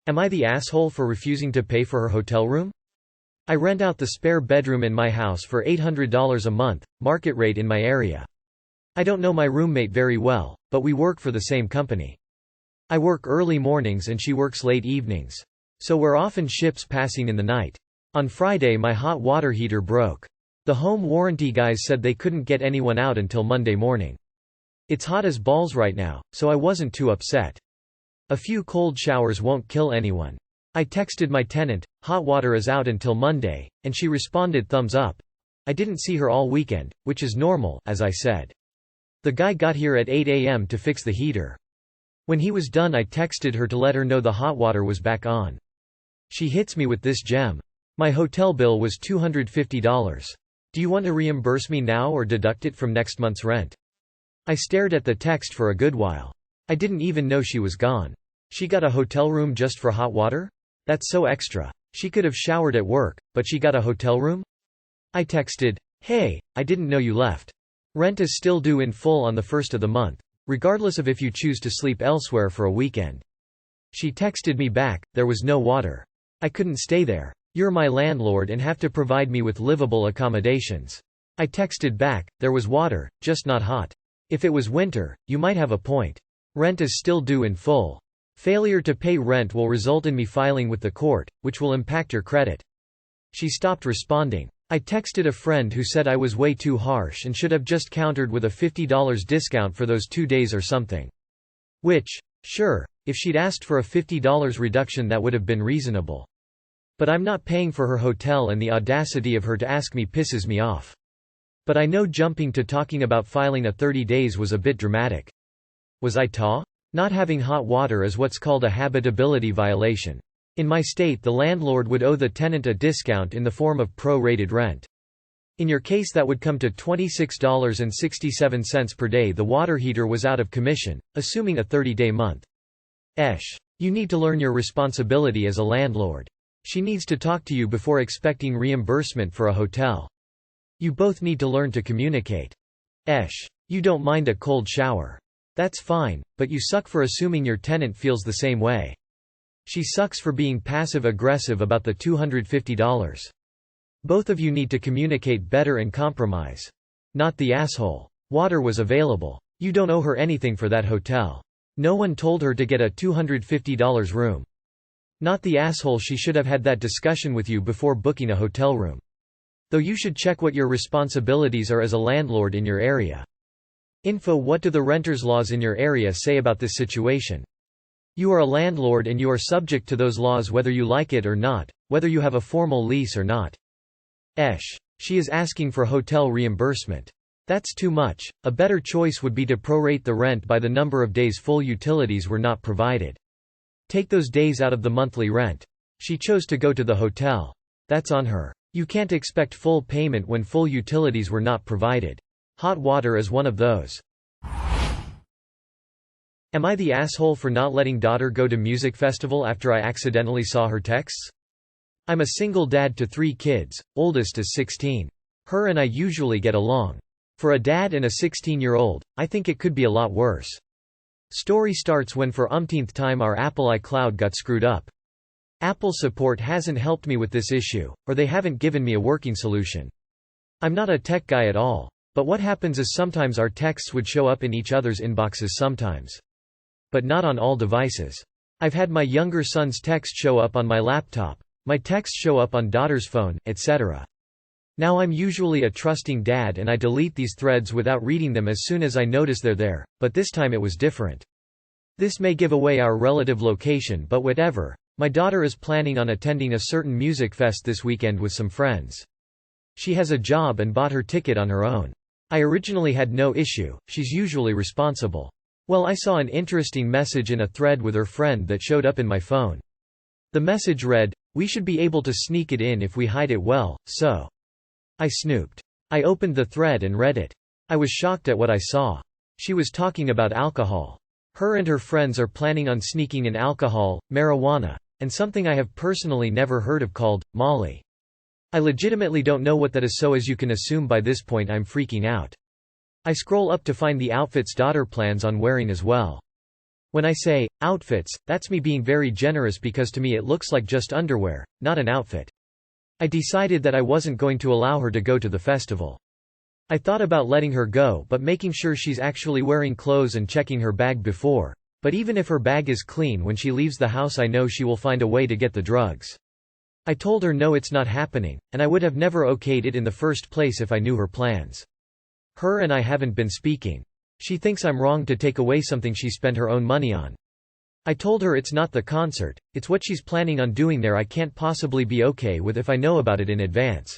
Am I the asshole for refusing to pay for her hotel room? I rent out the spare bedroom in my house for $800 a month, market rate in my area. I don't know my roommate very well, but we work for the same company. I work early mornings and she works late evenings. So we're often ships passing in the night. On Friday my hot water heater broke. The home warranty guys said they couldn't get anyone out until Monday morning. It's hot as balls right now, so I wasn't too upset. A few cold showers won't kill anyone. I texted my tenant, hot water is out until Monday, and she responded thumbs up. I didn't see her all weekend, which is normal, as I said. The guy got here at 8 a.m. to fix the heater. When he was done I texted her to let her know the hot water was back on. She hits me with this gem. My hotel bill was $250. Do you want to reimburse me now or deduct it from next month's rent? I stared at the text for a good while. I didn't even know she was gone. She got a hotel room just for hot water? That's so extra. She could have showered at work, but she got a hotel room? I texted, "Hey, I didn't know you left. Rent is still due in full on the 1st of the month, regardless of if you choose to sleep elsewhere for a weekend." She texted me back, "There was no water. I couldn't stay there. You're my landlord and have to provide me with livable accommodations." I texted back, "There was water, just not hot. If it was winter, you might have a point. Rent is still due in full. Failure to pay rent will result in me filing with the court, which will impact your credit." She stopped responding. I texted a friend who said I was way too harsh and should have just countered with a $50 discount for those 2 days or something. Which, sure, if she'd asked for a $50 reduction that would have been reasonable. But I'm not paying for her hotel and the audacity of her to ask me pisses me off. But I know jumping to talking about filing a 30 days was a bit dramatic. Was I not having hot water is what's called a habitability violation. In my state the landlord would owe the tenant a discount in the form of pro-rated rent. In your case that would come to $26.67 per day. The water heater was out of commission, assuming a 30-day month. You need to learn your responsibility as a landlord. She needs to talk to you before expecting reimbursement for a hotel. You both need to learn to communicate. You don't mind a cold shower. That's fine, but you suck for assuming your tenant feels the same way. She sucks for being passive-aggressive about the $250. Both of you need to communicate better and compromise. Not the asshole. Water was available. You don't owe her anything for that hotel. No one told her to get a $250 room. Not the asshole. She should have had that discussion with you before booking a hotel room. Though you should check what your responsibilities are as a landlord in your area. Info: what do the renters laws in your area say about this situation? You are a landlord and you are subject to those laws whether you like it or not, whether you have a formal lease or not. She is asking for hotel reimbursement. That's too much. A better choice would be to prorate the rent by the number of days full utilities were not provided. Take those days out of the monthly rent. She chose to go to the hotel. That's on her. You can't expect full payment when full utilities were not provided. Hot water is one of those. Am I the asshole for not letting daughter go to music festival after I accidentally saw her texts? I'm a single dad to 3 kids, oldest is 16. Her and I usually get along. For a dad and a 16-year-old, I think it could be a lot worse. Story starts when for umpteenth time our Apple iCloud got screwed up. Apple support hasn't helped me with this issue, or they haven't given me a working solution. I'm not a tech guy at all. But what happens is sometimes our texts would show up in each other's inboxes sometimes. But not on all devices. I've had my younger son's text show up on my laptop, my texts show up on daughter's phone, etc. Now I'm usually a trusting dad and I delete these threads without reading them as soon as I notice they're there, but this time it was different. This may give away our relative location, but whatever. My daughter is planning on attending a certain music fest this weekend with some friends. She has a job and bought her ticket on her own. I originally had no issue, she's usually responsible. Well, I saw an interesting message in a thread with her friend that showed up in my phone. The message read, "We should be able to sneak it in if we hide it well, so." I snooped. I opened the thread and read it. I was shocked at what I saw. She was talking about alcohol. Her and her friends are planning on sneaking in alcohol, marijuana, and something I have personally never heard of called Molly. I legitimately don't know what that is, so as you can assume by this point I'm freaking out. I scroll up to find the outfits daughter plans on wearing as well. When I say, outfits, that's me being very generous because to me it looks like just underwear, not an outfit. I decided that I wasn't going to allow her to go to the festival. I thought about letting her go but making sure she's actually wearing clothes and checking her bag before. But even if her bag is clean when she leaves the house, I know she will find a way to get the drugs. I told her no, it's not happening, and I would have never okayed it in the first place if I knew her plans. Her and I haven't been speaking. She thinks I'm wrong to take away something she spent her own money on. I told her it's not the concert, it's what she's planning on doing there I can't possibly be okay with if I know about it in advance.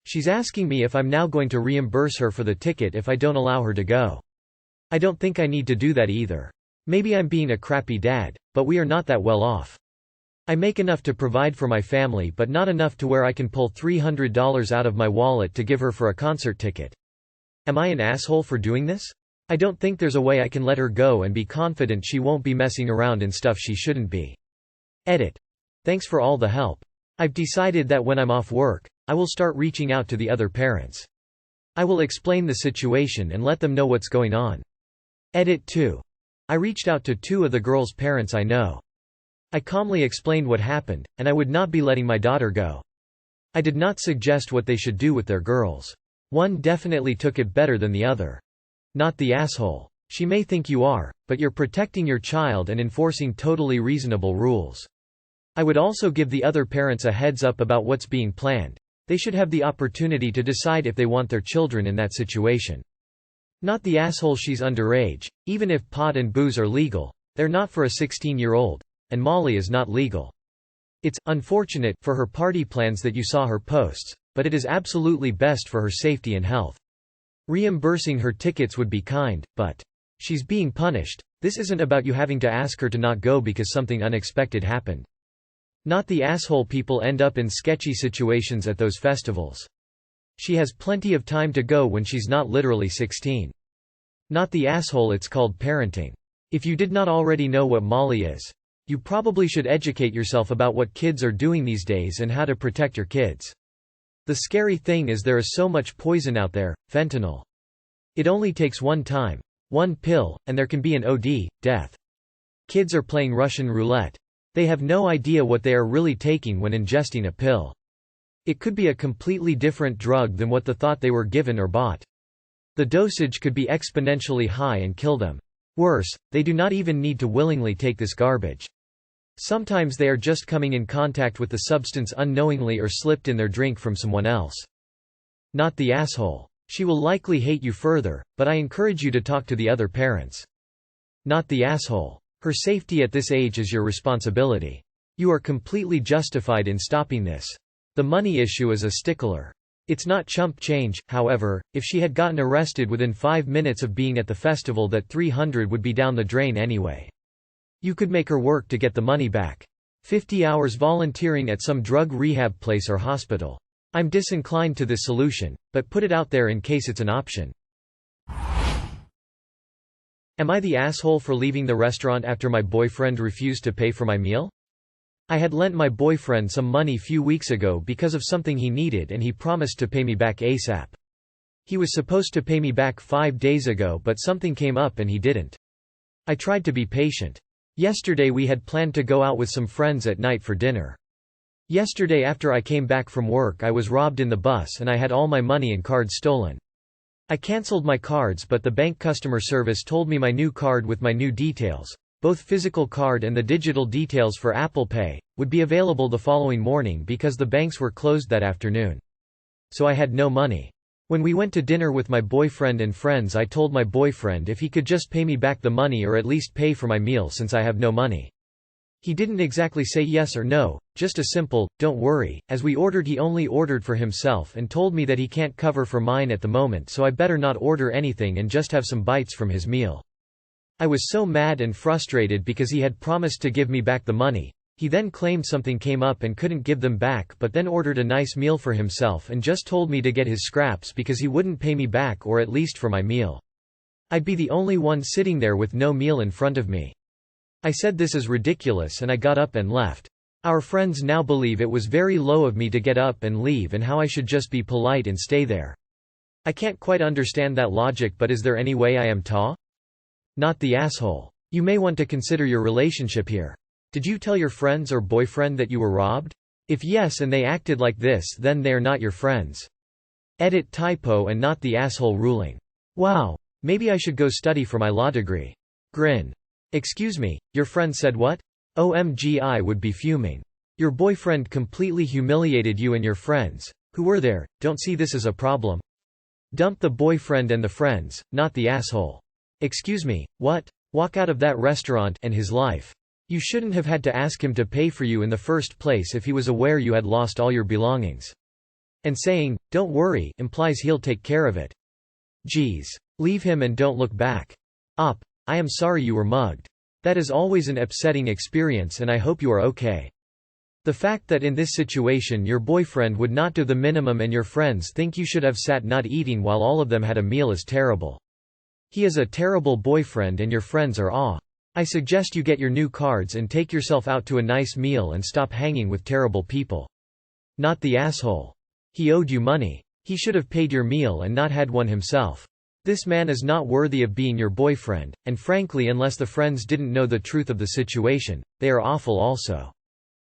She's asking me if I'm now going to reimburse her for the ticket if I don't allow her to go. I don't think I need to do that either. Maybe I'm being a crappy dad, but we are not that well off. I make enough to provide for my family but not enough to where I can pull $300 out of my wallet to give her for a concert ticket. Am I an asshole for doing this? I don't think there's a way I can let her go and be confident she won't be messing around in stuff she shouldn't be. Edit. Thanks for all the help. I've decided that when I'm off work, I will start reaching out to the other parents. I will explain the situation and let them know what's going on. Edit 2. I reached out to 2 of the girls' parents I know. I calmly explained what happened, and I would not be letting my daughter go. I did not suggest what they should do with their girls. One definitely took it better than the other. Not the asshole. She may think you are, but you're protecting your child and enforcing totally reasonable rules. I would also give the other parents a heads up about what's being planned. They should have the opportunity to decide if they want their children in that situation. Not the asshole, she's underage. Even if pot and booze are legal, they're not for a 16-year-old, and Molly is not legal. It's unfortunate for her party plans that you saw her posts, but it is absolutely best for her safety and health. Reimbursing her tickets would be kind, but she's being punished. This isn't about you having to ask her to not go because something unexpected happened. Not the asshole, people end up in sketchy situations at those festivals. She has plenty of time to go when she's not literally 16. Not the asshole, it's called parenting. If you did not already know what Molly is, you probably should educate yourself about what kids are doing these days and how to protect your kids. The scary thing is there is so much poison out there, fentanyl. It only takes one time, one pill, and there can be an OD, death. Kids are playing Russian roulette. They have no idea what they are really taking when ingesting a pill. It could be a completely different drug than what they thought they were given or bought. The dosage could be exponentially high and kill them. Worse, they do not even need to willingly take this garbage. Sometimes they are just coming in contact with the substance unknowingly or slipped in their drink from someone else. Not the asshole. She will likely hate you further, but I encourage you to talk to the other parents. Not the asshole. Her safety at this age is your responsibility. You are completely justified in stopping this. The money issue is a stickler. It's not chump change, however. If she had gotten arrested within 5 minutes of being at the festival, that $300 would be down the drain anyway. You could make her work to get the money back. 50 hours volunteering at some drug rehab place or hospital. I'm disinclined to this solution, but put it out there in case it's an option. Am I the asshole for leaving the restaurant after my boyfriend refused to pay for my meal? I had lent my boyfriend some money few weeks ago because of something he needed and he promised to pay me back ASAP. He was supposed to pay me back 5 days ago but something came up and he didn't. I tried to be patient. Yesterday we had planned to go out with some friends at night for dinner. Yesterday after I came back from work I was robbed in the bus and I had all my money and cards stolen. I cancelled my cards but the bank customer service told me my new card with my new details, both physical card and the digital details for Apple Pay, would be available the following morning because the banks were closed that afternoon. So I had no money. When we went to dinner with my boyfriend and friends I told my boyfriend if he could just pay me back the money or at least pay for my meal since I have no money. He didn't exactly say yes or no, just a simple, "Don't worry." As we ordered he only ordered for himself and told me that he can't cover for mine at the moment so I better not order anything and just have some bites from his meal. I was so mad and frustrated because he had promised to give me back the money. He then claimed something came up and couldn't give them back but then ordered a nice meal for himself and just told me to get his scraps because he wouldn't pay me back or at least for my meal. I'd be the only one sitting there with no meal in front of me. I said this is ridiculous and I got up and left. Our friends now believe it was very low of me to get up and leave and how I should just be polite and stay there. I can't quite understand that logic, but is there any way I am ta? Not the asshole. You may want to consider your relationship here. Did you tell your friends or boyfriend that you were robbed? If yes and they acted like this, then they are not your friends. Edit typo and not the asshole ruling. Wow. Maybe I should go study for my law degree. Grin. Excuse me, your friend said what? OMG, I would be fuming. Your boyfriend completely humiliated you and your friends, who were there, don't see this as a problem. Dump the boyfriend and the friends, not the asshole. Excuse me, what? Walk out of that restaurant and his life. You shouldn't have had to ask him to pay for you in the first place if he was aware you had lost all your belongings. And saying, don't worry, implies he'll take care of it. Geez. Leave him and don't look back. Op. I am sorry you were mugged. That is always an upsetting experience and I hope you are okay. The fact that in this situation your boyfriend would not do the minimum and your friends think you should have sat not eating while all of them had a meal is terrible. He is a terrible boyfriend and your friends are aw. I suggest you get your new cards and take yourself out to a nice meal and stop hanging with terrible people. Not the asshole. He owed you money. He should have paid your meal and not had one himself. This man is not worthy of being your boyfriend, and frankly unless the friends didn't know the truth of the situation, they are awful also.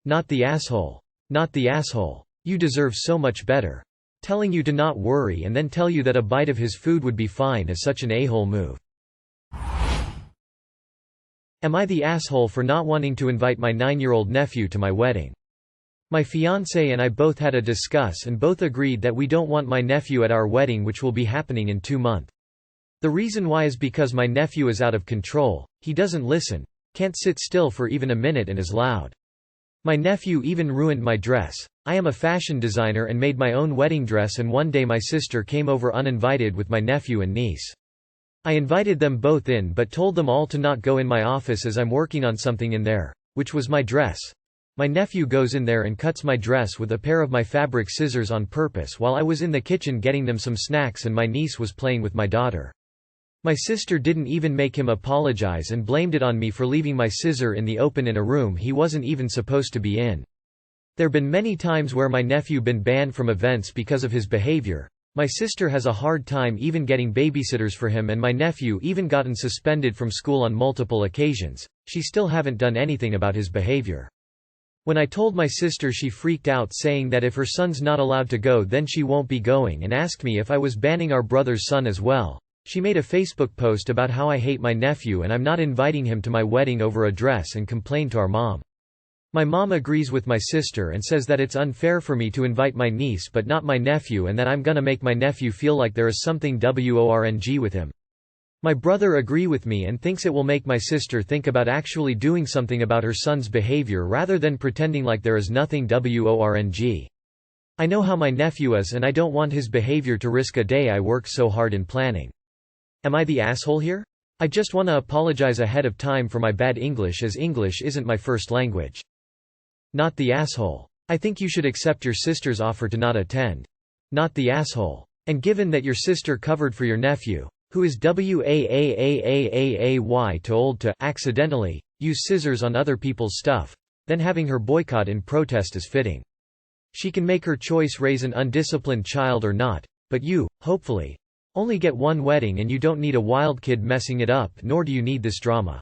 Not the asshole. Not the asshole. You deserve so much better. Telling you to not worry and then tell you that a bite of his food would be fine is such an a-hole move. Am I the asshole for not wanting to invite my 9-year-old nephew to my wedding? My fiancé and I both had a discuss and both agreed that we don't want my nephew at our wedding, which will be happening in 2 months. The reason why is because my nephew is out of control, he doesn't listen, can't sit still for even a minute and is loud. My nephew even ruined my dress. I am a fashion designer and made my own wedding dress, and one day my sister came over uninvited with my nephew and niece. I invited them both in but told them all to not go in my office as I'm working on something in there, which was my dress. My nephew goes in there and cuts my dress with a pair of my fabric scissors on purpose while I was in the kitchen getting them some snacks and my niece was playing with my daughter. My sister didn't even make him apologize and blamed it on me for leaving my scissor in the open in a room he wasn't even supposed to be in. There've been many times where my nephew been banned from events because of his behavior. My sister has a hard time even getting babysitters for him, and my nephew even gotten suspended from school on multiple occasions. She still haven't done anything about his behavior. When I told my sister, she freaked out, saying that if her son's not allowed to go then she won't be going, and asked me if I was banning our brother's son as well. She made a Facebook post about how I hate my nephew and I'm not inviting him to my wedding over a dress and complained to our mom. My mom agrees with my sister and says that it's unfair for me to invite my niece but not my nephew, and that I'm gonna make my nephew feel like there is something wrong with him. My brother agree with me and thinks it will make my sister think about actually doing something about her son's behavior rather than pretending like there is nothing wrong. I know how my nephew is and I don't want his behavior to risk a day I worked so hard in planning. Am I the asshole here? I just want to apologize ahead of time for my bad English, as English isn't my first language. Not the asshole. I think you should accept your sister's offer to not attend. Not the asshole. And given that your sister covered for your nephew, who is way too old to accidentally use scissors on other people's stuff, then having her boycott in protest is fitting. She can make her choice, raise an undisciplined child or not, but you, hopefully, only get one wedding and you don't need a wild kid messing it up, nor do you need this drama.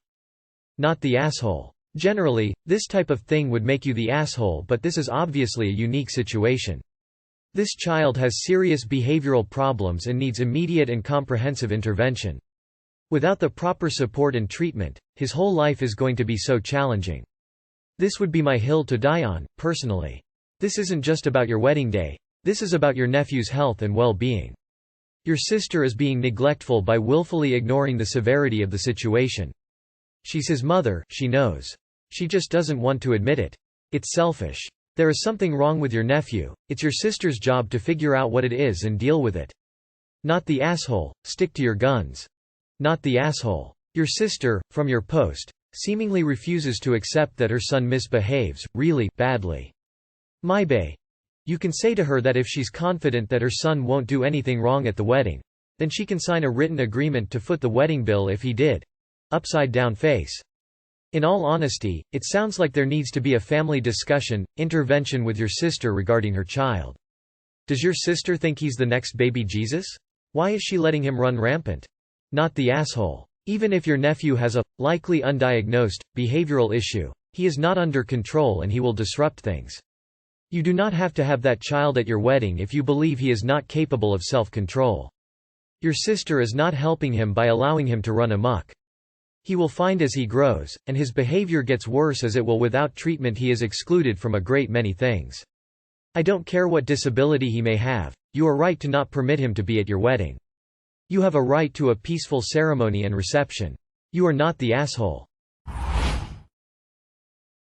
Not the asshole. Generally, this type of thing would make you the asshole, but this is obviously a unique situation. This child has serious behavioral problems and needs immediate and comprehensive intervention. Without the proper support and treatment, his whole life is going to be so challenging. This would be my hill to die on, personally. This isn't just about your wedding day. This is about your nephew's health and well-being. Your sister is being neglectful by willfully ignoring the severity of the situation. She's his mother, she knows. She just doesn't want to admit it. It's selfish. There is something wrong with your nephew. It's your sister's job to figure out what it is and deal with it. Not the asshole. Stick to your guns. Not the asshole. Your sister, from your post, seemingly refuses to accept that her son misbehaves, really, badly. My bae. You can say to her that if she's confident that her son won't do anything wrong at the wedding, then she can sign a written agreement to foot the wedding bill if he did. Upside down face. In all honesty, it sounds like there needs to be a family discussion, intervention with your sister regarding her child. Does your sister think he's the next baby Jesus? Why is she letting him run rampant? Not the asshole. Even if your nephew has a, likely undiagnosed, behavioral issue, he is not under control and he will disrupt things. You do not have to have that child at your wedding if you believe he is not capable of self-control. Your sister is not helping him by allowing him to run amok. He will find as he grows, and his behavior gets worse as it will. Without treatment he is excluded from a great many things. I don't care what disability he may have, you are right to not permit him to be at your wedding. You have a right to a peaceful ceremony and reception. You are not the asshole.